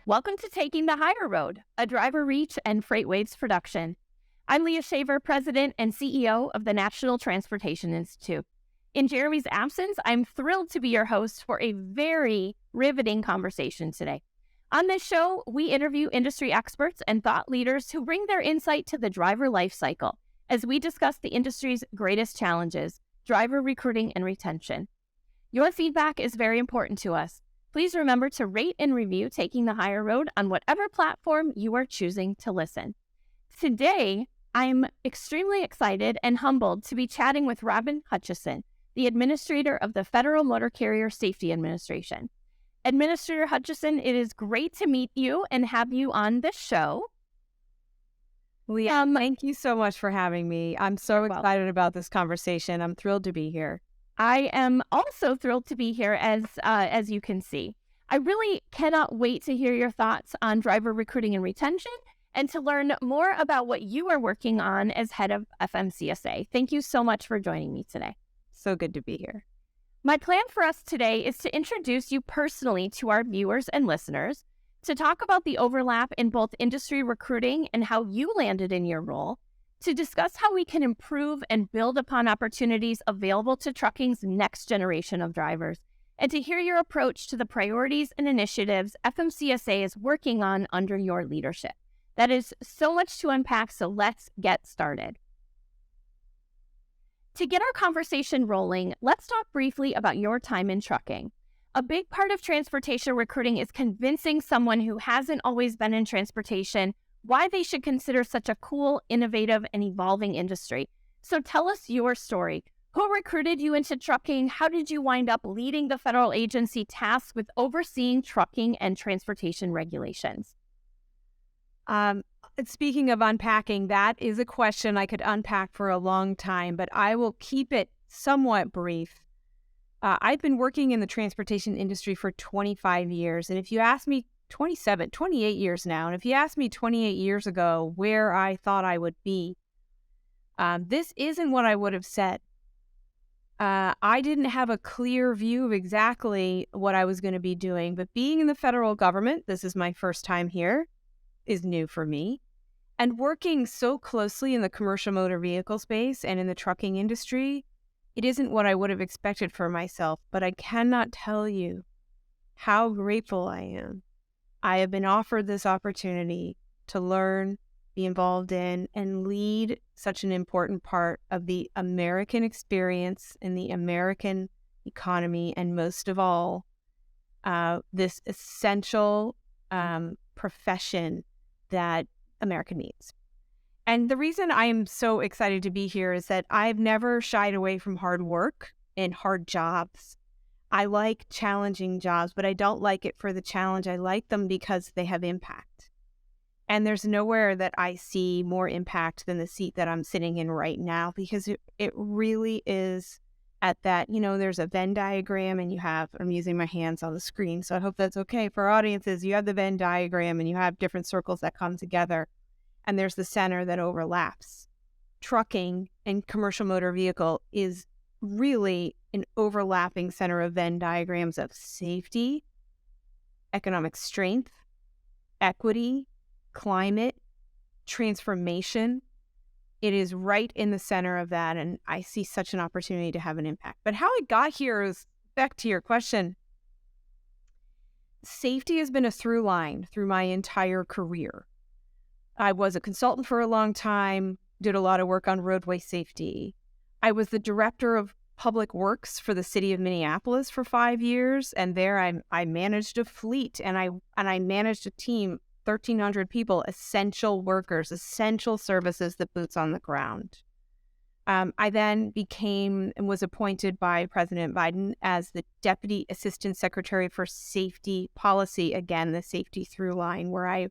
Welcome to Taking the Higher Road, a Driver Reach and FreightWaves production. I'm Leah Shaver, President and CEO of the National Transportation Institute. In Jeremy's absence, I'm thrilled to be your host for a very riveting conversation today. On this show, we interview industry experts and thought leaders who bring their insight to the driver life cycle as we discuss the industry's greatest challenges, driver recruiting and retention. Your feedback is very important to us. Please remember to rate and review Taking the Higher Road on whatever platform you are choosing to listen. Today, I'm extremely excited and humbled to be chatting with Robin Hutcheson, the Administrator of the Federal Motor Carrier Safety Administration. Administrator Hutcheson, it is great to meet you and have you on the show. Leah, thank you so much for having me. I'm so excited about this conversation. I'm thrilled to be here. I am also thrilled to be here, as you can see. I really cannot wait to hear your thoughts on driver recruiting and retention and to learn more about what you are working on as head of FMCSA. Thank you so much for joining me today. So good to be here. My plan for us today is to introduce you personally to our viewers and listeners, to talk about the overlap in both industry recruiting and how you landed in your role, to discuss how we can improve and build upon opportunities available to trucking's next generation of drivers, and to hear your approach to the priorities and initiatives FMCSA is working on under your leadership. That is so much to unpack, so let's get started. To get our conversation rolling, let's talk briefly about your time in trucking. A big part of transportation recruiting is convincing someone who hasn't always been in transportation why they should consider such a cool, innovative, and evolving industry. So tell us your story. Who recruited you into trucking? How did you wind up leading the federal agency tasked with overseeing trucking and transportation regulations? Speaking of unpacking, that is a question I could unpack for a long time, but I will keep it somewhat brief. I've been working in the transportation industry for 25 years, and if you ask me 28 years now, and if you asked me 28 years ago where I thought I would be, this isn't what I would have said. I didn't have a clear view of exactly what I was going to be doing, but being in the federal government, this is my first time here, is new for me. And working so closely in the commercial motor vehicle space and in the trucking industry, it isn't what I would have expected for myself, but I cannot tell you how grateful I am. I have been offered this opportunity to learn, be involved in, and lead such an important part of the American experience in the American economy, and most of all, this essential profession that America needs. And the reason I am so excited to be here is that I've never shied away from hard work and hard jobs. I like challenging jobs, but I don't like it for the challenge. I like them because they have impact. And there's nowhere that I see more impact than the seat that I'm sitting in right now, because it really is at that, there's a Venn diagram and I'm using my hands on the screen, so I hope that's okay for audiences. You have the Venn diagram and you have different circles that come together, and there's the center that overlaps. Trucking and commercial motor vehicle is really an overlapping center of Venn diagrams of safety, economic strength, equity, climate, transformation. It is right in the center of that, and I see such an opportunity to have an impact. But how I got here is, back to your question, safety has been a through line through my entire career. I was a consultant for a long time, did a lot of work on roadway safety. I was the director of public works for the city of Minneapolis for 5 years, and there I managed a fleet, and I managed a team, 1,300 people, essential workers, essential services, the boots on the ground. I then became and was appointed by President Biden as the Deputy Assistant Secretary for Safety Policy, again, the safety through line, where I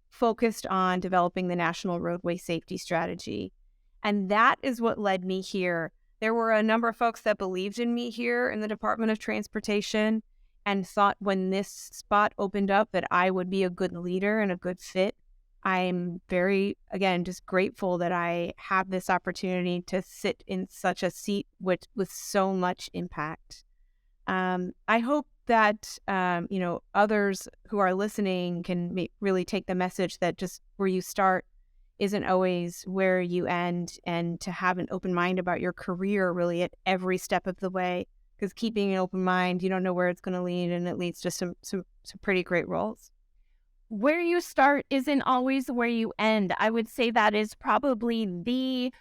focused on developing the National Roadway Safety Strategy. And that is what led me here. There were a number of folks that believed in me here in the Department of Transportation and thought when this spot opened up that I would be a good leader and a good fit. I'm very, again, just grateful that I have this opportunity to sit in such a seat with so much impact. I hope that, others who are listening can really take the message that just where you start isn't always where you end, and to have an open mind about your career really at every step of the way. Because keeping an open mind, you don't know where it's going to lead, and it leads to some pretty great roles. Where you start isn't always where you end. I would say that is probably the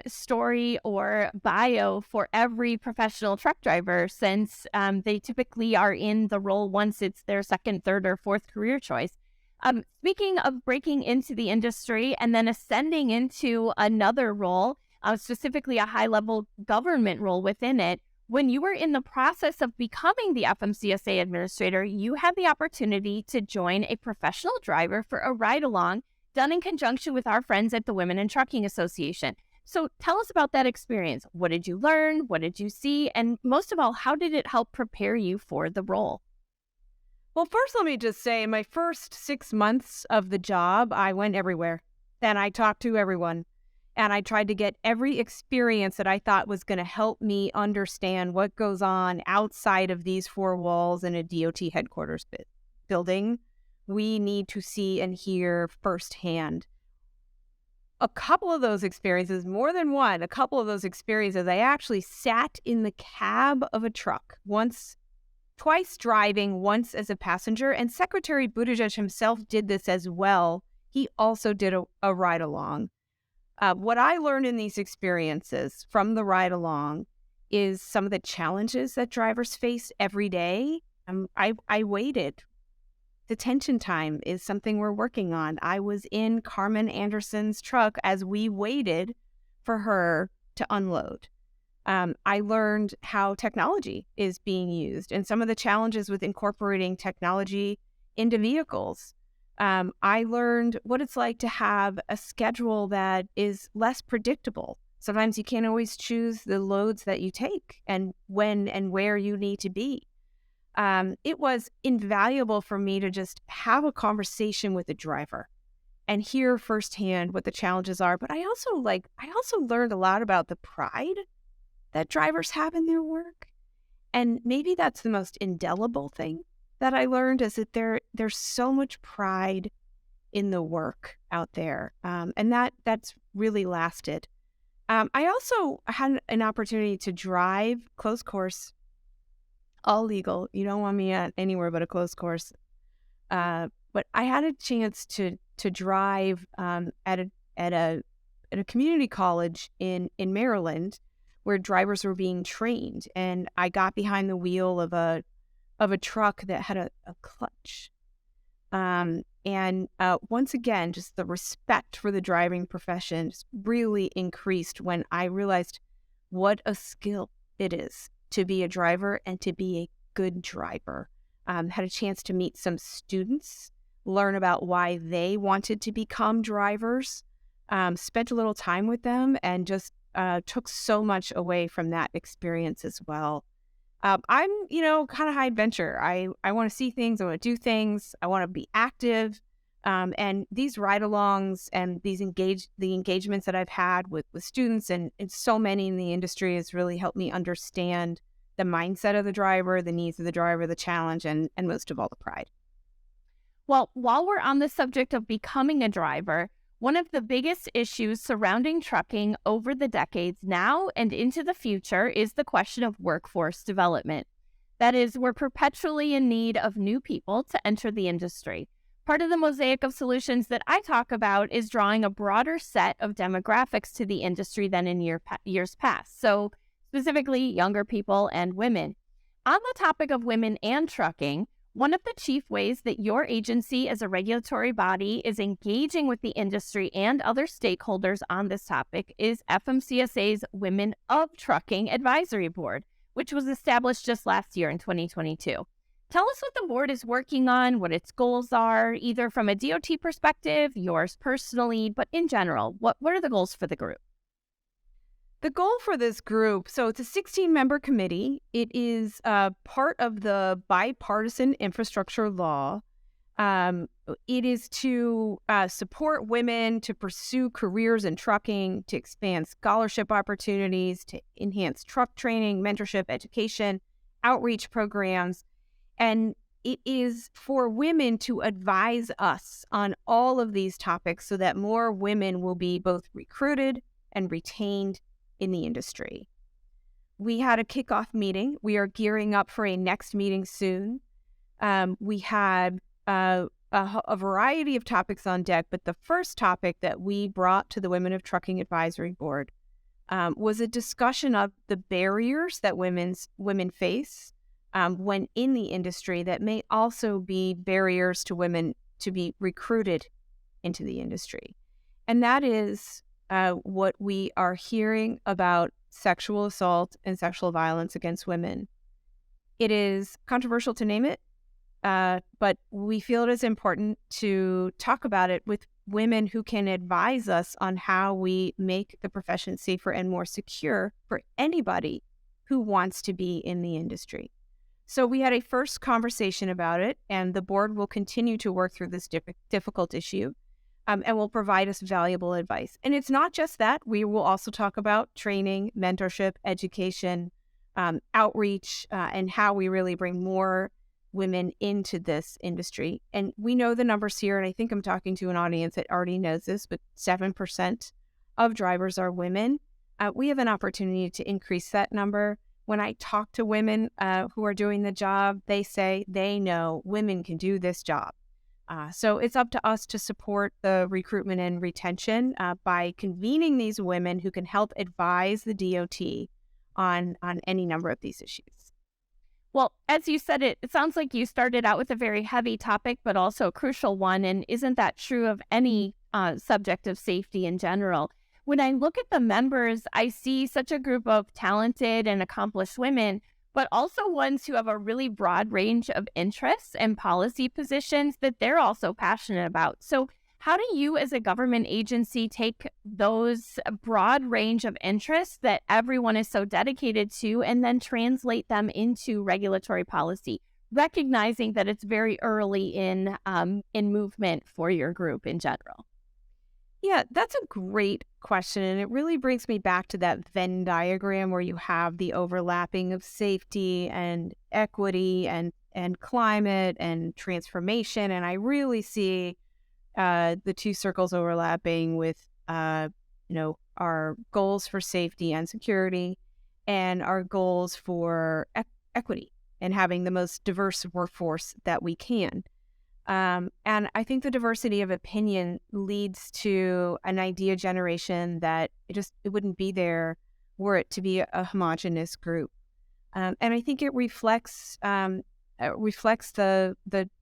story or bio for every professional truck driver, since they typically are in the role once it's their second, third, or fourth career choice. Speaking of breaking into the industry and then ascending into another role, specifically a high-level government role within it, when you were in the process of becoming the FMCSA administrator, you had the opportunity to join a professional driver for a ride-along done in conjunction with our friends at the Women in Trucking Association. So tell us about that experience. What did you learn? What did you see? And most of all, how did it help prepare you for the role? Well, first, let me just say, in my first 6 months of the job, I went everywhere and I talked to everyone. And I tried to get every experience that I thought was going to help me understand what goes on outside of these four walls in a DOT headquarters building. We need to see and hear firsthand. A couple of those experiences, more than one, a couple of those experiences, I actually sat in the cab of a truck twice driving, once as a passenger. And Secretary Buttigieg himself did this as well. He also did a ride-along. What I learned in these experiences from the ride-along is some of the challenges that drivers face every day. I waited. Detention time is something we're working on. I was in Carmen Anderson's truck as we waited for her to unload. I learned how technology is being used and some of the challenges with incorporating technology into vehicles. I learned what it's like to have a schedule that is less predictable. Sometimes you can't always choose the loads that you take and when and where you need to be. It was invaluable for me to just have a conversation with the driver and hear firsthand what the challenges are. But I also learned a lot about the pride that drivers have in their work. And maybe that's the most indelible thing that I learned, is that there's so much pride in the work out there, and that's really lasted. I also had an opportunity to drive closed course, all legal. You don't want me at anywhere but a closed course, but I had a chance to drive at a community college in Maryland, where drivers were being trained, and I got behind the wheel of a truck that had a clutch. And once again, just the respect for the driving profession just really increased when I realized what a skill it is to be a driver and to be a good driver. Had a chance to meet some students, learn about why they wanted to become drivers, spent a little time with them, and just took so much away from that experience as well. I'm, kind of high adventure. I want to see things. I want to do things. I want to be active. And these ride-alongs and the engagements that I've had with students and so many in the industry has really helped me understand the mindset of the driver, the needs of the driver, the challenge, and most of all, the pride. Well, while we're on the subject of becoming a driver, one of the biggest issues surrounding trucking over the decades now and into the future is the question of workforce development. That is, we're perpetually in need of new people to enter the industry. Part of the mosaic of solutions that I talk about is drawing a broader set of demographics to the industry than in years past. So specifically, younger people and women. On the topic of women and trucking, one of the chief ways that your agency as a regulatory body is engaging with the industry and other stakeholders on this topic is FMCSA's Women of Trucking Advisory Board, which was established just last year in 2022. Tell us what the board is working on, what its goals are, either from a DOT perspective, yours personally, but in general, what are the goals for the group? The goal for this group, so it's a 16-member committee. It is part of the bipartisan infrastructure law. It is to support women to pursue careers in trucking, to expand scholarship opportunities, to enhance truck training, mentorship, education, outreach programs. And it is for women to advise us on all of these topics so that more women will be both recruited and retained in the industry. We had a kickoff meeting. We are gearing up for a next meeting soon. We had a variety of topics on deck, but the first topic that we brought to the Women of Trucking Advisory Board was a discussion of the barriers that women face when in the industry that may also be barriers to women to be recruited into the industry. And that is what we are hearing about sexual assault and sexual violence against women. It is controversial to name it, but we feel it is important to talk about it with women who can advise us on how we make the profession safer and more secure for anybody who wants to be in the industry. So we had a first conversation about it, and the board will continue to work through this difficult issue and will provide us valuable advice. And it's not just that. We will also talk about training, mentorship, education, outreach, and how we really bring more women into this industry. And we know the numbers here, and I think I'm talking to an audience that already knows this, but 7% of drivers are women. We have an opportunity to increase that number. When I talk to women who are doing the job, they say they know women can do this job. So it's up to us to support the recruitment and retention by convening these women who can help advise the DOT on any number of these issues. Well, as you said, it sounds like you started out with a very heavy topic, but also a crucial one. And isn't that true of any subject of safety in general? When I look at the members, I see such a group of talented and accomplished women, but also ones who have a really broad range of interests and policy positions that they're also passionate about. So how do you as a government agency take those broad range of interests that everyone is so dedicated to and then translate them into regulatory policy, recognizing that it's very early in movement for your group in general? Yeah, that's a great question. And it really brings me back to that Venn diagram where you have the overlapping of safety and equity and climate and transformation. And I really see the two circles overlapping with, our goals for safety and security and our goals for equity and having the most diverse workforce that we can. And I think the diversity of opinion leads to an idea generation that it wouldn't be there were it to be a homogenous group. And I think it reflects the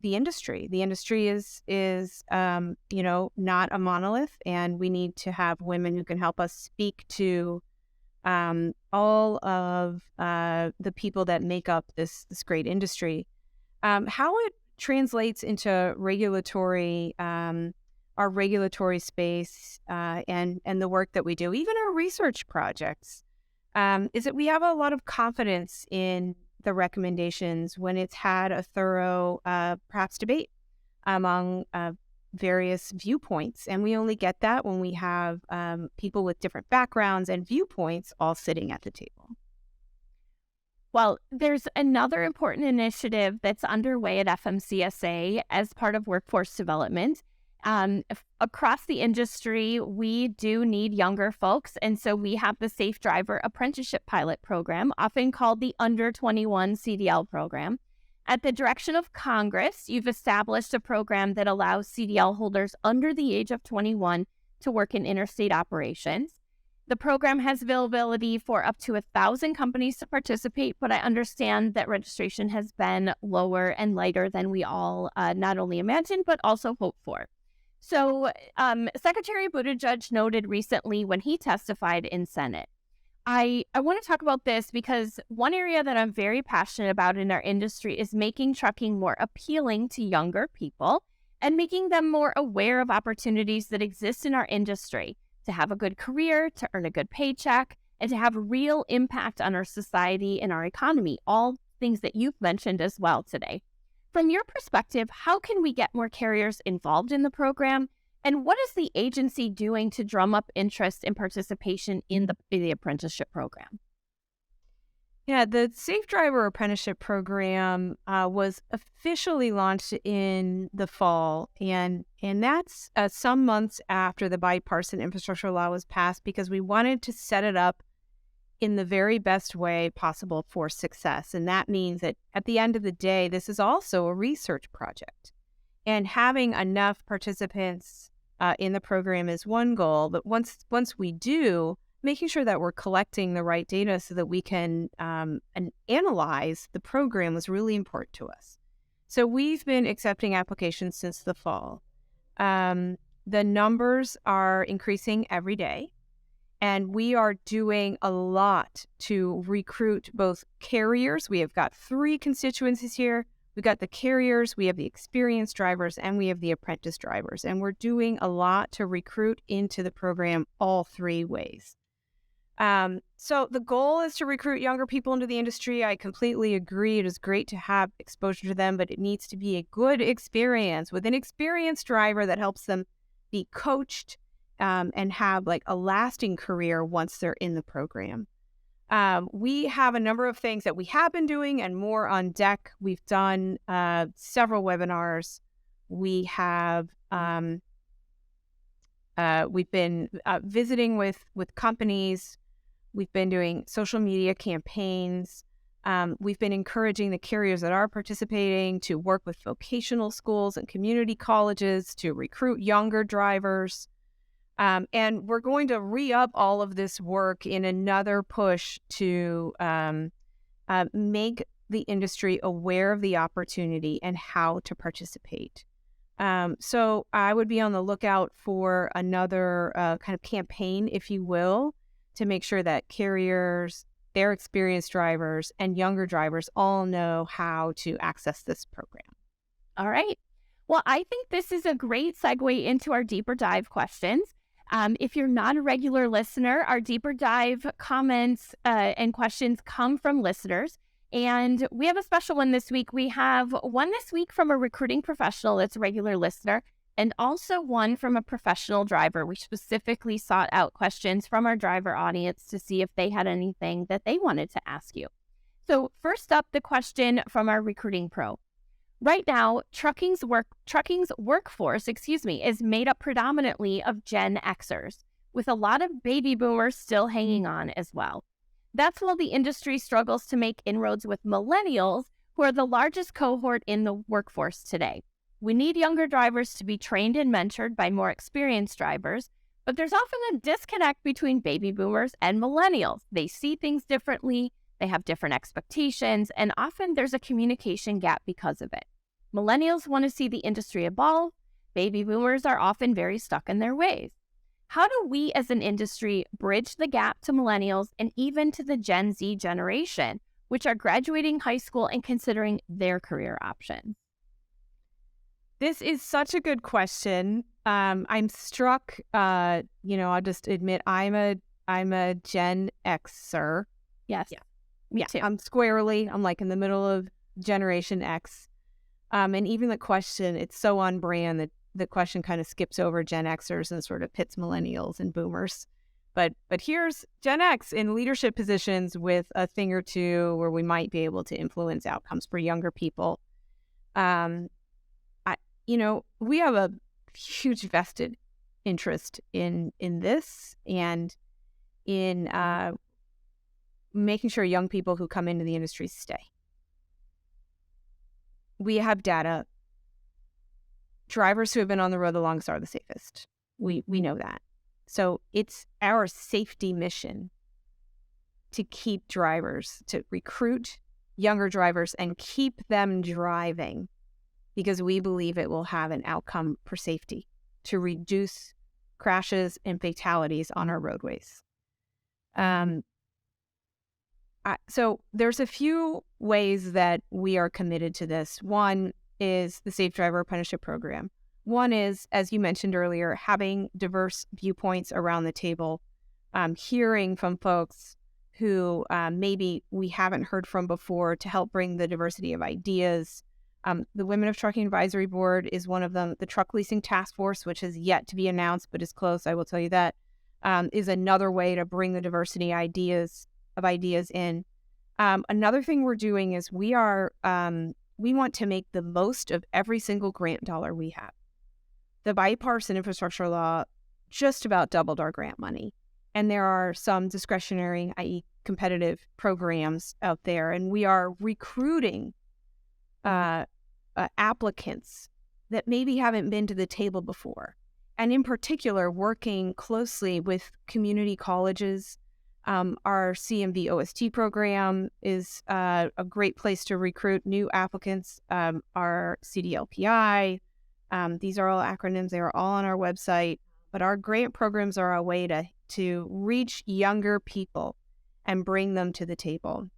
industry. The industry is not a monolith, and we need to have women who can help us speak to all of the people that make up this great industry. How it translates into regulatory, our regulatory space, and the work that we do, even our research projects, is that we have a lot of confidence in the recommendations when it's had a thorough, perhaps debate among various viewpoints. And we only get that when we have people with different backgrounds and viewpoints all sitting at the table. Well, there's another important initiative that's underway at FMCSA as part of workforce development. Across the industry, we do need younger folks, and so we have the Safe Driver Apprenticeship Pilot Program, often called the Under 21 CDL program. At the direction of Congress, you've established a program that allows CDL holders under the age of 21 to work in interstate operations. The program has availability for up to 1,000 companies to participate, but I understand that registration has been lower and lighter than we all not only imagined, but also hoped for. So Secretary Buttigieg noted recently when he testified in Senate. I want to talk about this because one area that I'm very passionate about in our industry is making trucking more appealing to younger people and making them more aware of opportunities that exist in our industry to have a good career, to earn a good paycheck, and to have real impact on our society and our economy, all things that you've mentioned as well today. From your perspective, how can we get more carriers involved in the program? And what is the agency doing to drum up interest and participation in the apprenticeship program? Yeah, the Safe Driver Apprenticeship Program was officially launched in the fall, and that's some months after the bipartisan infrastructure law was passed because we wanted to set it up in the very best way possible for success. And that means that at the end of the day, this is also a research project. And having enough participants in the program is one goal, but once we do, making sure that we're collecting the right data so that we can analyze the program was really important to us. So we've been accepting applications since the fall. The numbers are increasing every day, and we are doing a lot to recruit both carriers. We have got 3 constituencies here. We've got the carriers, we have the experienced drivers, and we have the apprentice drivers. And we're doing a lot to recruit into the program all 3 ways. So the goal is to recruit younger people into the industry. I completely agree. It is great to have exposure to them, but it needs to be a good experience with an experienced driver that helps them be coached and have like a lasting career once they're in the program. We have a number of things that we have been doing and more on deck. We've done several webinars. We have we've been visiting with companies. We've been doing social media campaigns. We've been encouraging the carriers that are participating to work with vocational schools and community colleges to recruit younger drivers. And we're going to re-up all of this work in another push to make the industry aware of the opportunity and how to participate. So I would be on the lookout for another kind of campaign, if you will, to make sure that carriers, their experienced drivers, and younger drivers all know how to access this program. All right. Well, I think this is a great segue into our deeper dive questions. If you're not a regular listener, our deeper dive comments and questions come from listeners. And we have a special one this week. We have one this week from a recruiting professional that's a regular listener, and also one from a professional driver. We specifically sought out questions from our driver audience to see if they had anything that they wanted to ask you. So first up, the question from our recruiting pro. Right now, trucking's workforce, is made up predominantly of Gen Xers, with a lot of baby boomers still hanging on as well. That's while the industry struggles to make inroads with millennials, who are the largest cohort in the workforce today. We need younger drivers to be trained and mentored by more experienced drivers, but there's often a disconnect between baby boomers and millennials. They see things differently, they have different expectations, and often there's a communication gap because of it. Millennials want to see the industry evolve. Baby boomers are often very stuck in their ways. How do we as an industry bridge the gap to millennials and even to the Gen Z generation, which are graduating high school and considering their career options? This is such a good question. I'm struck, I'll just admit I'm a Gen Xer. Yes. Yeah. Me too. I'm like in the middle of Generation X. And even the question, it's so on brand that the question kind of skips over Gen Xers and sort of pits millennials and boomers. But here's Gen X in leadership positions with a thing or two where we might be able to influence outcomes for younger people. We have a huge vested interest in this and in making sure young people who come into the industry stay. We have data. Drivers who have been on the road the longest are the safest. We know that. So it's our safety mission to keep drivers, to recruit younger drivers and keep them driving, because we believe it will have an outcome for safety to reduce crashes and fatalities on our roadways. So there's a few ways that we are committed to this. One is the Safe Driver Apprenticeship Program. One is, as you mentioned earlier, having diverse viewpoints around the table, hearing from folks who maybe we haven't heard from before to help bring the diversity of ideas. The Women of Trucking Advisory Board is one of them. The Truck Leasing Task Force, which has yet to be announced but is close, I will tell you that, is another way to bring the diversity of ideas in. Another thing we're doing is we want to make the most of every single grant dollar we have. The bipartisan infrastructure law just about doubled our grant money. And there are some discretionary, i.e. competitive programs out there. And we are recruiting applicants that maybe haven't been to the table before. And in particular, working closely with community colleges. Our CMV OST program is a great place to recruit new applicants. Our CDLPI, these are all acronyms. They are all on our website. But our grant programs are a way to reach younger people and bring them to the table.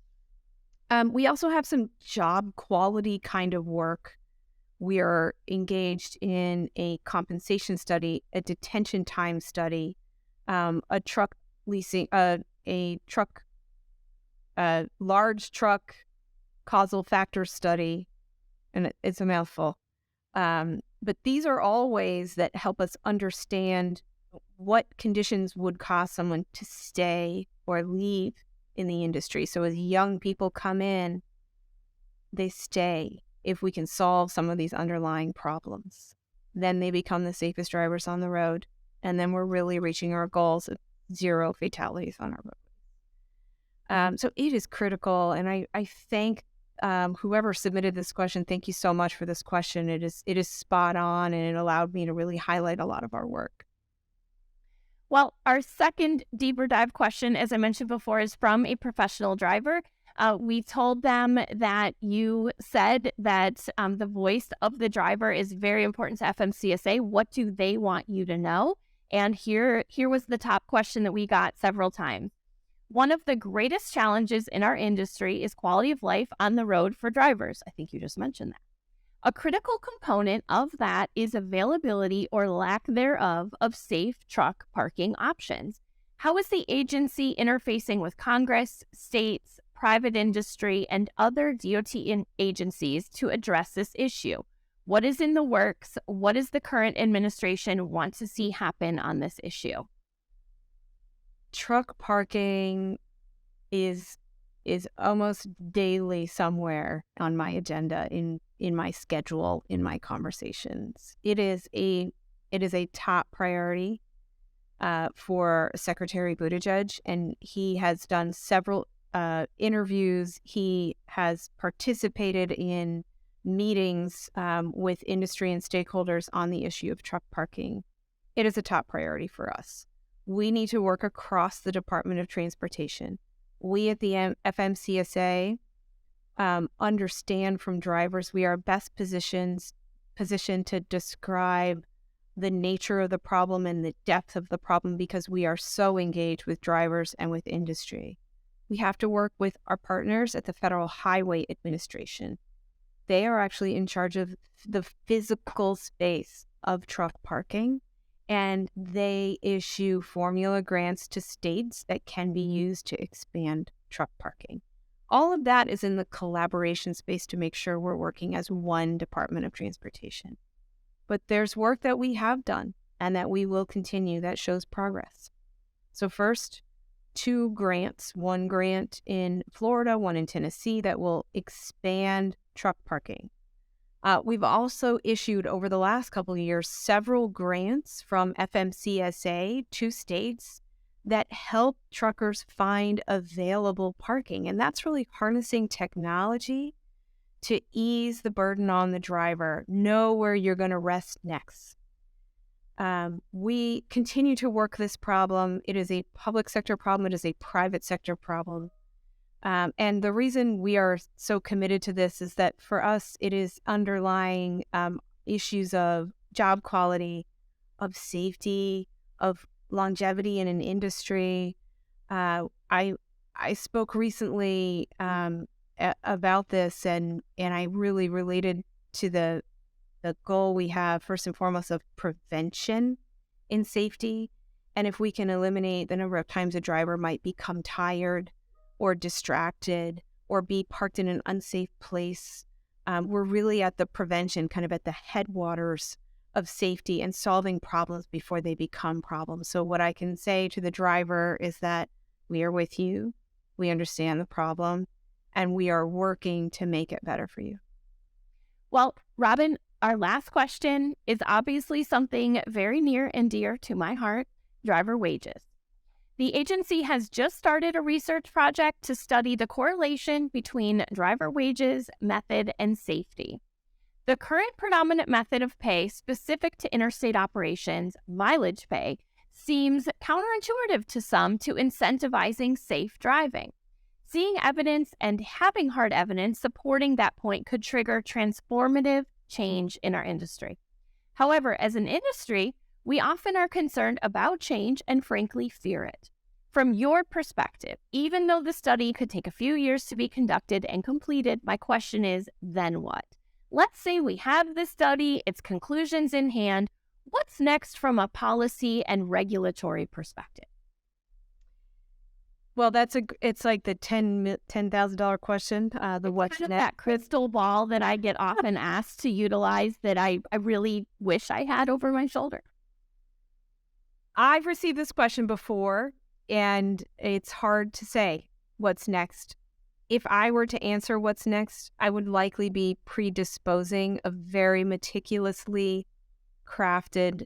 We also have some job quality kind of work. We are engaged in a compensation study, a detention time study, a truck leasing, large truck causal factor study, and it's a mouthful. But these are all ways that help us understand what conditions would cause someone to stay or leave in the industry. So as young people come in, they stay. If we can solve some of these underlying problems, then they become the safest drivers on the road. And then we're really reaching our goals of 0 fatalities on our road. So it is critical. And I thank whoever submitted this question. Thank you so much for this question. It is spot on, and it allowed me to really highlight a lot of our work. Well, our second deeper dive question, as I mentioned before, is from a professional driver. We told them that you said that the voice of the driver is very important to FMCSA. What do they want you to know? And here was the top question that we got several times. One of the greatest challenges in our industry is quality of life on the road for drivers. I think you just mentioned that. A critical component of that is availability or lack thereof of safe truck parking options. How is the agency interfacing with Congress, states, private industry, and other DOT agencies to address this issue? What is in the works? What does the current administration want to see happen on this issue? Truck parking is almost daily somewhere on my agenda, in my schedule, in my conversations. It is a top priority for Secretary Buttigieg, and he has done several interviews. He has participated in meetings with industry and stakeholders on the issue of truck parking. It is a top priority for us. We need to work across the Department of Transportation. We at the FMCSA understand from drivers we are best positioned to describe the nature of the problem and the depth of the problem because we are so engaged with drivers and with industry. We have to work with our partners at the Federal Highway Administration. They are actually in charge of the physical space of truck parking, and they issue formula grants to states that can be used to expand truck parking. All of that is in the collaboration space to make sure we're working as one Department of Transportation. But there's work that we have done and that we will continue that shows progress. So first, 2 grants, 1 grant in Florida, 1 in Tennessee that will expand truck parking. We've also issued over the last couple of years several grants from FMCSA to states that help truckers find available parking. And that's really harnessing technology to ease the burden on the driver, know where you're going to rest next. We continue to work this problem. It is a public sector problem. It is a private sector problem. And the reason we are so committed to this is that for us, it is underlying issues of job quality, of safety, of longevity in an industry. I spoke recently about this, and I really related to the goal we have, first and foremost, of prevention in safety. And if we can eliminate the number of times a driver might become tired or distracted or be parked in an unsafe place, we're really at the prevention, kind of at the headwaters of safety and solving problems before they become problems. So what I can say to the driver is that we are with you. We understand the problem. and we are working to make it better for you. Well, Robin, our last question is obviously something very near and dear to my heart: driver wages. The agency has just started a research project to study the correlation between driver wages, method, and safety. The current predominant method of pay specific to interstate operations, mileage pay, seems counterintuitive to some to incentivizing safe driving. Seeing evidence and having hard evidence supporting that point could trigger transformative change in our industry. However, as an industry, we often are concerned about change and frankly fear it. From your perspective, even though the study could take a few years to be conducted and completed, my question is, then what? Let's say we have this study, its conclusions in hand. What's next from a policy and regulatory perspective? Well, it's like the $10,000 question, the what's Kind of next. that crystal ball that I get often asked to utilize that I really wish I had over my shoulder. I've received this question before, and it's hard to say what's next. If I were to answer what's next, I would likely be predisposing a very meticulously crafted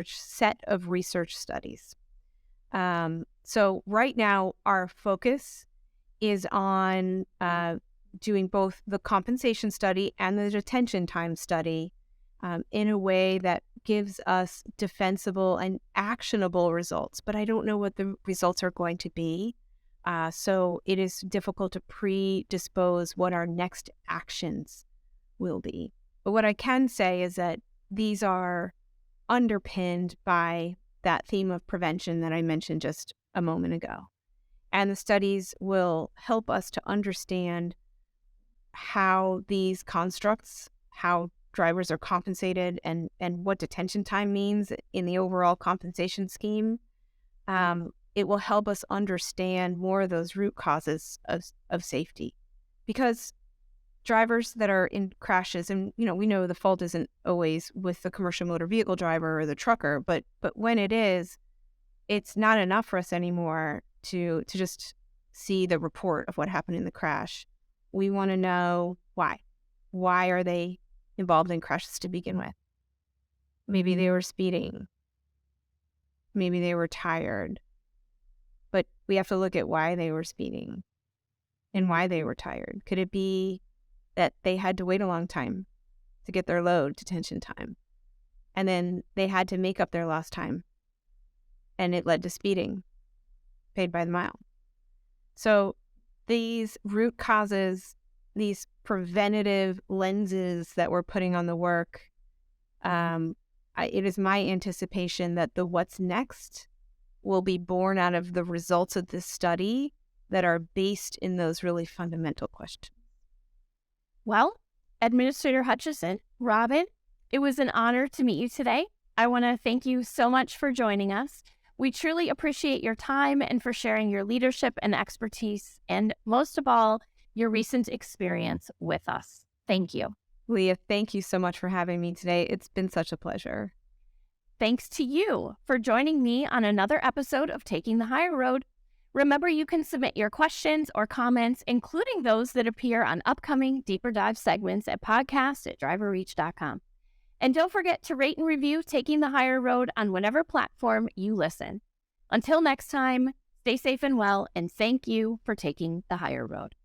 set of research studies. So right now, our focus is on doing both the compensation study and the detention time study in a way that gives us defensible and actionable results. But I don't know what the results are going to be. So it is difficult to predispose what our next actions will be. But what I can say is that these are underpinned by that theme of prevention that I mentioned just a moment ago. And the studies will help us to understand how these constructs, how drivers are compensated, and what detention time means in the overall compensation scheme. It will help us understand more of those root causes of safety. Because drivers that are in crashes, and we know the fault isn't always with the commercial motor vehicle driver or the trucker, but when it is, it's not enough for us anymore to just see the report of what happened in the crash. We want to know why. Why are they involved in crashes to begin with? Maybe they were speeding. Maybe they were tired. But we have to look at why they were speeding and why they were tired. Could it be that they had to wait a long time to get their load, detention time, and then they had to make up their lost time, and it led to speeding, paid by the mile? So these root causes, these preventative lenses that we're putting on the work, it is my anticipation that the what's next will be born out of the results of this study that are based in those really fundamental questions. Well, Administrator Hutcheson, Robin, it was an honor to meet you today. I want to thank you so much for joining us. We truly appreciate your time and for sharing your leadership and expertise, and most of all, your recent experience with us. Thank you. Leah, thank you so much for having me today. It's been such a pleasure. Thanks to you for joining me on another episode of Taking the Higher Road. Remember, you can submit your questions or comments, including those that appear on upcoming deeper dive segments at podcast@driverreach.com. And don't forget to rate and review Taking the Higher Road on whatever platform you listen. Until next time, stay safe and well, and thank you for taking the higher road.